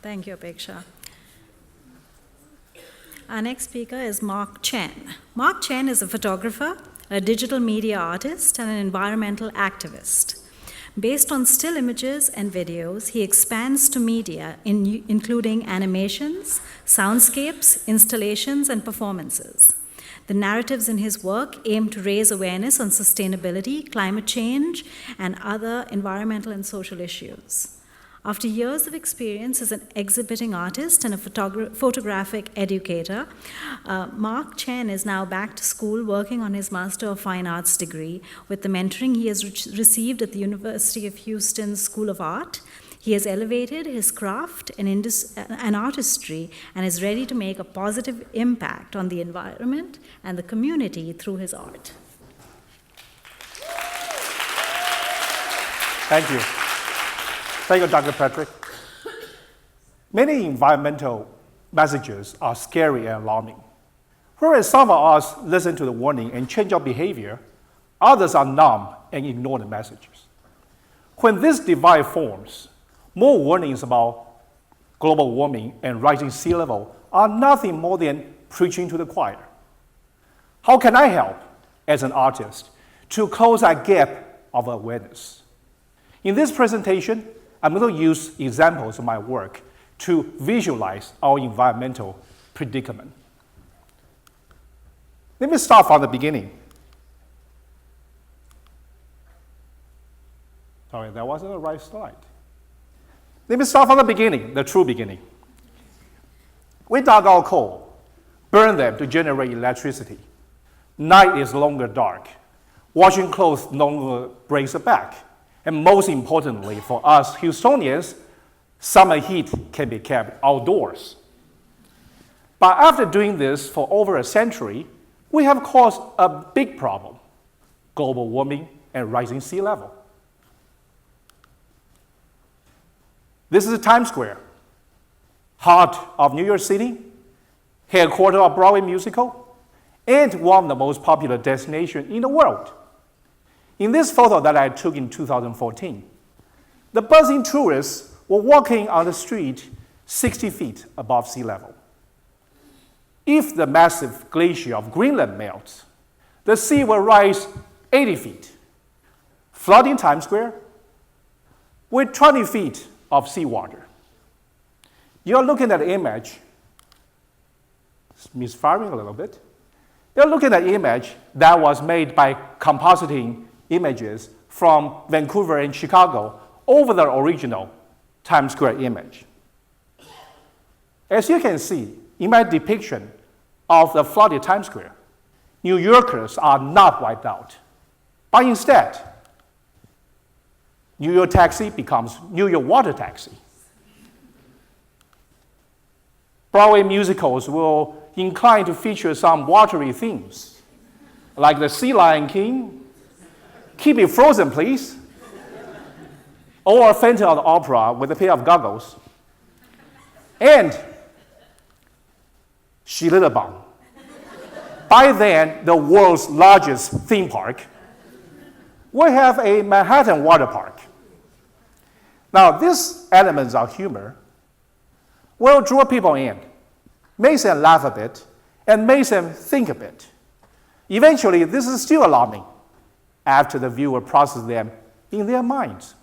Thank you, Apeksha. Our next speaker is Mark Chen. Mark Chen is a photographer, a digital media artist, and an environmental activist. Based on still images and videos, he expands to media, including animations, soundscapes, installations, and performances. The narratives in his work aim to raise awareness on sustainability, climate change, and other environmental and social issues. After years of experience as an exhibiting artist and a photographic educator, Mark Chen is now back to school working on his Master of Fine Arts degree with the mentoring he has received at the University of Houston School of Art. He has elevated his craft and artistry and is ready to make a positive impact on the environment and the community through his art. Thank you. Thank you, Dr. Patrick. Many environmental messages are scary and alarming. Whereas some of us listen to the warning and change our behavior, others are numb and ignore the messages. When this divide forms, more warnings about global warming and rising sea level are nothing more than preaching to the choir. How can I help, as an artist, to close that gap of awareness? In this presentation, I'm going to use examples of my work to visualize our environmental predicament. Let me start from the beginning. Sorry, that wasn't the right slide. Let me start from the beginning, the true beginning. We dug out coal, burned them to generate electricity. Night is longer dark. Washing clothes no longer breaks the back. And most importantly, for us Houstonians, summer heat can be kept outdoors. But after doing this for over a century, we have caused a big problem: global warming and rising sea level. This is Times Square, heart of New York City, headquarters of Broadway musical, and one of the most popular destinations in the world. In this photo that I took in 2014, the buzzing tourists were walking on the street 60 feet above sea level. If the massive glacier of Greenland melts, the sea will rise 80 feet, flooding Times Square with 20 feet of seawater. You're looking at the image, it's misfiring a little bit. You're looking at an image that was made by compositing images from Vancouver and Chicago over the original Times Square image. As you can see in my depiction of the flooded Times Square, New Yorkers are not wiped out, but instead, New York taxi becomes New York water taxi. Broadway musicals will incline to feature some watery themes, like the Sea Lion King, Keep It Frozen, Please, or Phantom of the Opera with a pair of goggles, and Shillelagh. By then, the world's largest theme park will have a Manhattan water park. Now, these elements of humor will draw people in, makes them laugh a bit, and makes them think a bit. Eventually, this is still alarming after the viewer processes them in their minds.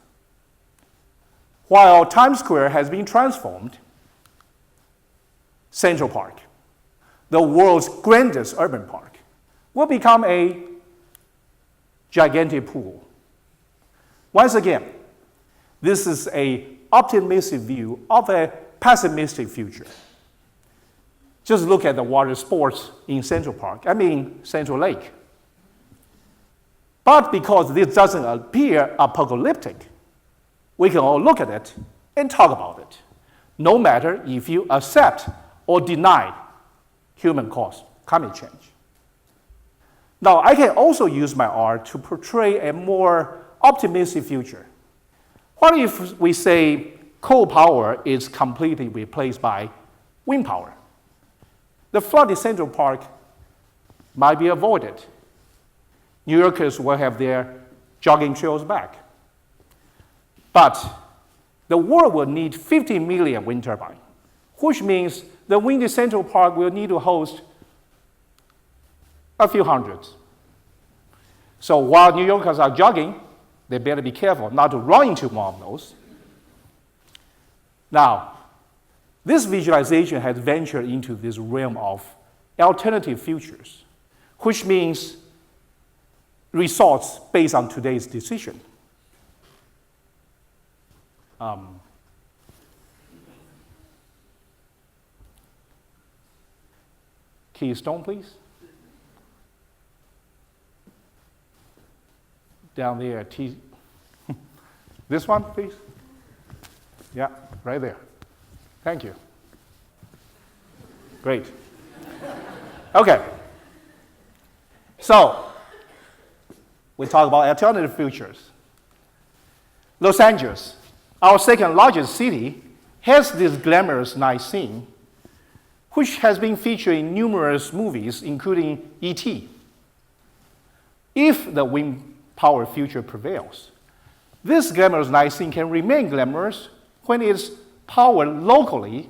While Times Square has been transformed, Central Park, the world's grandest urban park, will become a gigantic pool. Once again, this is an optimistic view of a pessimistic future. Just look at the water sports in Central Lake. But because this doesn't appear apocalyptic, we can all look at it and talk about it, no matter if you accept or deny human-caused climate change. Now, I can also use my art to portray a more optimistic future. What if we say coal power is completely replaced by wind power? The flooded Central Park might be avoided. New Yorkers will have their jogging trails back. But the world will need 50 million wind turbines, which means the windy Central Park will need to host a few hundreds. So while New Yorkers are jogging, they better be careful not to run into one of those. Now, this visualization has ventured into this realm of alternative futures, which means results based on today's decision. Keystone, please. Down there, this one, please. Yeah, right there. Thank you. Great. Okay. So, we talk about alternative futures. Los Angeles, our second largest city, has this glamorous night scene, which has been featured in numerous movies, including E.T. If the wind power future prevails, this glamorous night scene can remain glamorous when it's powered locally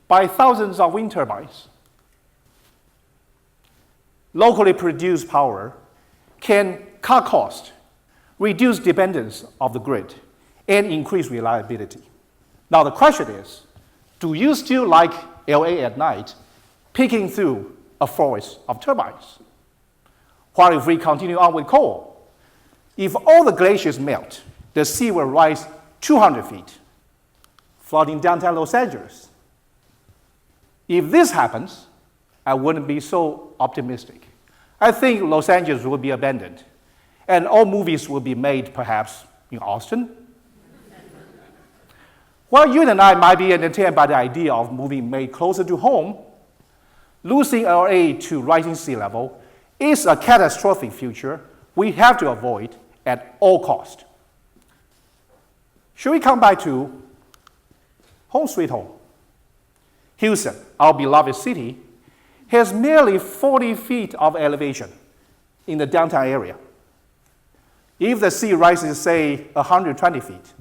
by thousands of wind turbines. Locally produced power can cut costs, reduce dependence of the grid, and increase reliability. Now the question is, do you still like LA at night, picking through a forest of turbines? What if we continue on with coal? If all the glaciers melt, the sea will rise 200 feet, flooding downtown Los Angeles. If this happens, I wouldn't be so optimistic. I think Los Angeles will be abandoned, and all movies will be made perhaps in Austin. While you and I might be entertained by the idea of movie made closer to home, losing LA to rising sea level is a catastrophic future we have to avoid at all costs. Should we come back to home sweet home? Houston, our beloved city, has merely 40 feet of elevation in the downtown area. If the sea rises, say, 120 feet,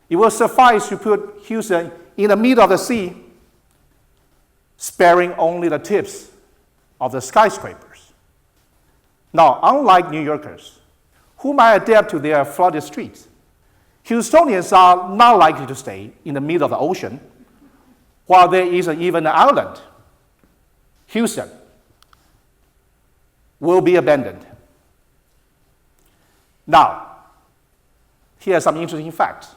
it will suffice to put Houston in the middle of the sea, sparing only the tips of the skyscrapers. Now, unlike New Yorkers, who might adapt to their flooded streets, Houstonians are not likely to stay in the middle of the ocean while there isn't even an island. Houston will be abandoned. Now, here are some interesting facts.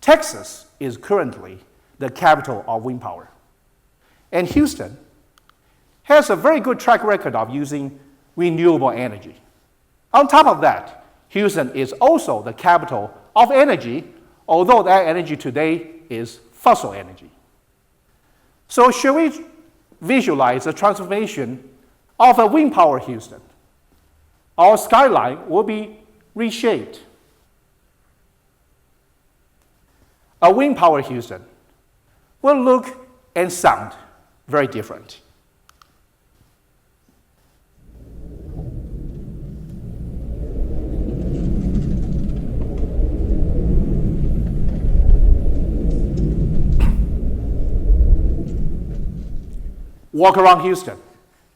Texas is currently the capital of wind power, and Houston has a very good track record of using renewable energy. On top of that, Houston is also the capital of energy, although that energy today is fossil energy. So should we visualize the transformation of a wind power Houston? Our skyline will be reshaped. A wind power Houston will look and sound very different. Walk around Houston,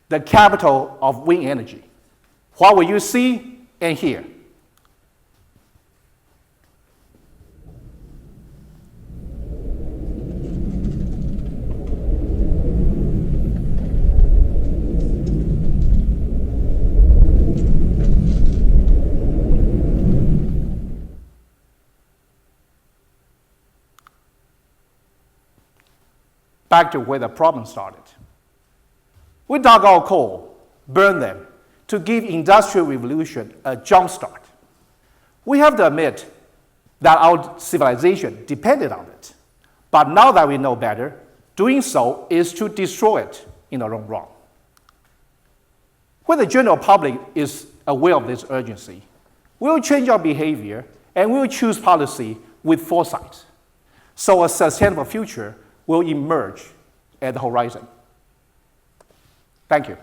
the capital of wind energy. What will you see and hear? Back to where the problem started. We dug out coal, burned them, to give industrial revolution a jump start. We have to admit that our civilization depended on it. But now that we know better, doing so is to destroy it in the long run. When the general public is aware of this urgency, we'll change our behavior and we'll choose policy with foresight. So a sustainable future will emerge at the horizon. Thank you.